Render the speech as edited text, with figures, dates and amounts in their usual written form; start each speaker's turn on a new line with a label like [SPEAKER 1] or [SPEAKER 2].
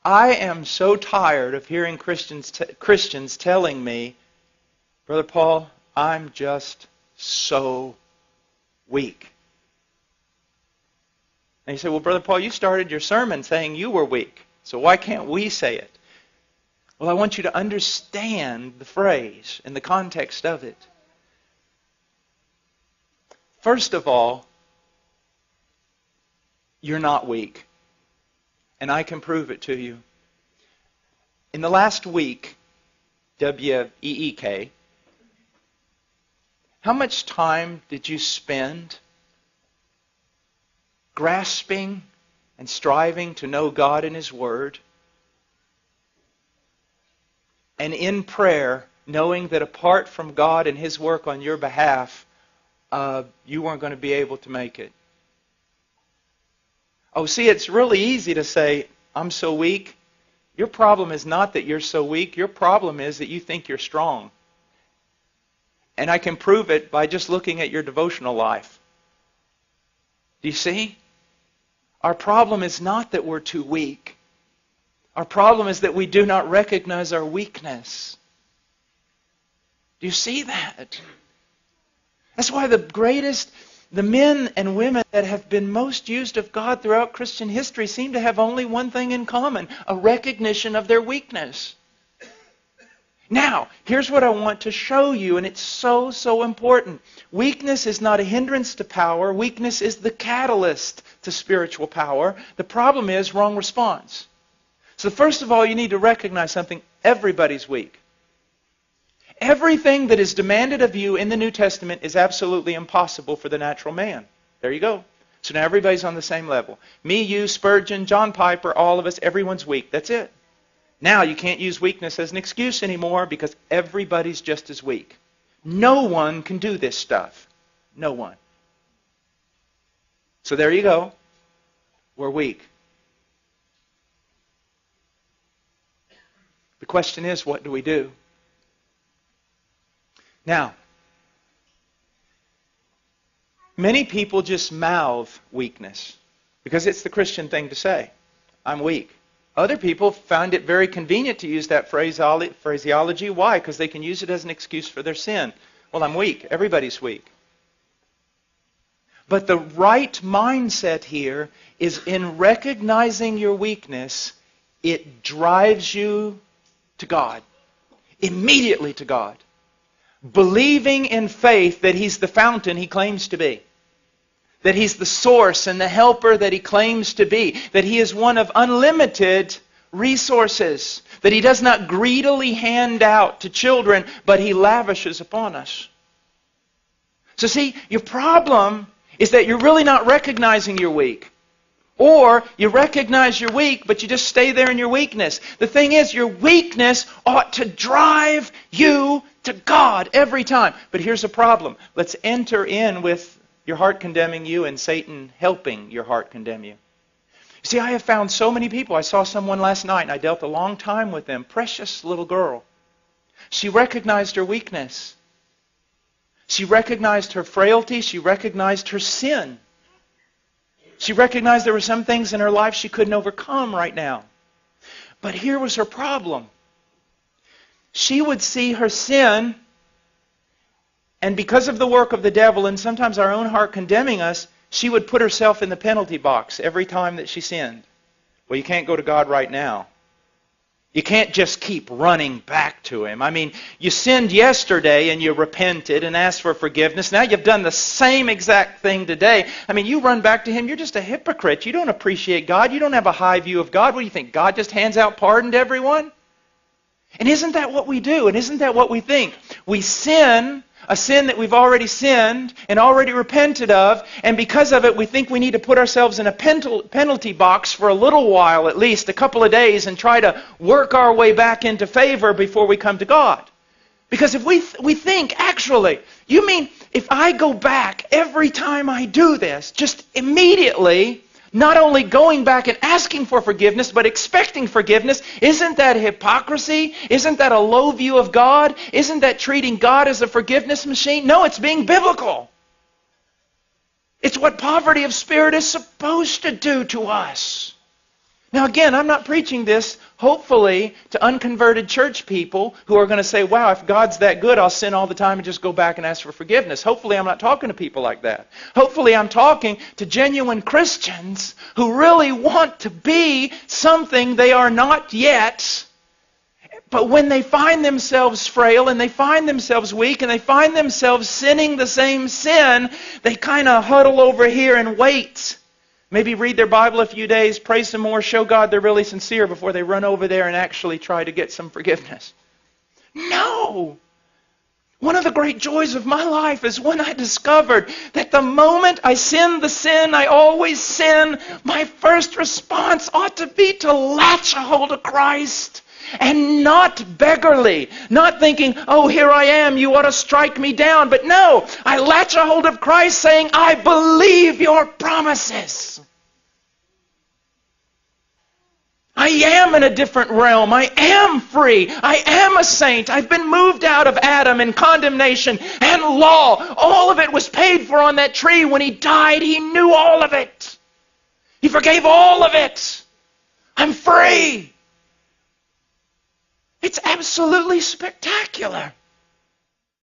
[SPEAKER 1] I am so tired of hearing Christians telling me, Brother Paul, I'm just so weak. And you say, well, Brother Paul, you started your sermon saying you were weak, so why can't we say it? Well, I want you to understand the phrase and the context of it. First of all, you're not weak. And I can prove it to you. In the last week, W-E-E-K, how much time did you spend grasping and striving to know God and His Word? And in prayer, knowing that apart from God and His work on your behalf, you weren't going to be able to make it. Oh, see, it's really easy to say, I'm so weak. Your problem is not that you're so weak. Your problem is that you think you're strong. And I can prove it by just looking at your devotional life. Do you see? Our problem is not that we're too weak. Our problem is that we do not recognize our weakness. Do you see that? That's why the men and women that have been most used of God throughout Christian history seem to have only one thing in common, a recognition of their weakness. Now, here's what I want to show you, and it's so, so important. Weakness is not a hindrance to power. Weakness is the catalyst to spiritual power. The problem is wrong response. So first of all, you need to recognize something. Everybody's weak. Everything that is demanded of you in the New Testament is absolutely impossible for the natural man. There you go. So now everybody's on the same level. Me, you, Spurgeon, John Piper, all of us, everyone's weak. That's it. Now you can't use weakness as an excuse anymore because everybody's just as weak. No one can do this stuff. No one. So there you go. We're weak. The question is, what do we do? Now, many people just mouth weakness because it's the Christian thing to say. I'm weak. Other people found it very convenient to use that phraseology. Why? Because they can use it as an excuse for their sin. Well, I'm weak. Everybody's weak. But the right mindset here is in recognizing your weakness, it drives you to God. Immediately to God. Believing in faith that He's the fountain He claims to be. That He's the source and the helper that He claims to be. That He is one of unlimited resources. That He does not greedily hand out to children, but He lavishes upon us. So see, your problem is that you're really not recognizing you're weak. Or you recognize you're weak, but you just stay there in your weakness. The thing is, your weakness ought to drive you to God every time. But here's a problem. Let's enter in with your heart condemning you and Satan helping your heart condemn you. See, I have found so many people. I saw someone last night and I dealt a long time with them. Precious little girl. She recognized her weakness. She recognized her frailty. She recognized her sin. She recognized there were some things in her life she couldn't overcome right now. But here was her problem. She would see her sin, and because of the work of the devil and sometimes our own heart condemning us, she would put herself in the penalty box every time that she sinned. Well, you can't go to God right now. You can't just keep running back to Him. I mean, you sinned yesterday and you repented and asked for forgiveness. Now you've done the same exact thing today. I mean, you run back to Him, you're just a hypocrite. You don't appreciate God. You don't have a high view of God. What do you think? God just hands out pardon to everyone? And isn't that what we do? And isn't that what we think? We sin, a sin that we've already sinned and already repented of, and because of it we think we need to put ourselves in a penalty box for a little while, at least a couple of days, and try to work our way back into favor before we come to God. Because if we think, actually, you mean if I go back every time I do this, just immediately, not only going back and asking for forgiveness, but expecting forgiveness, isn't that hypocrisy? Isn't that a low view of God? Isn't that treating God as a forgiveness machine? No, it's being biblical. It's what poverty of spirit is supposed to do to us. Now again, I'm not preaching this, hopefully, to unconverted church people who are going to say, wow, if God's that good, I'll sin all the time and just go back and ask for forgiveness. Hopefully I'm not talking to people like that. Hopefully I'm talking to genuine Christians who really want to be something they are not yet. But when they find themselves frail and they find themselves weak and they find themselves sinning the same sin, they kind of huddle over here and wait. Maybe read their Bible a few days, pray some more, show God they're really sincere before they run over there and actually try to get some forgiveness. No! One of the great joys of my life is when I discovered that the moment I sin the sin I always sin, my first response ought to be to latch a hold of Christ. And not beggarly, not thinking, oh, here I am, you ought to strike me down. But no, I latch a hold of Christ saying, I believe your promises. I am in a different realm. I am free. I am a saint. I've been moved out of Adam and condemnation and law. All of it was paid for on that tree. When He died, He knew all of it. He forgave all of it. I'm free. It's absolutely spectacular.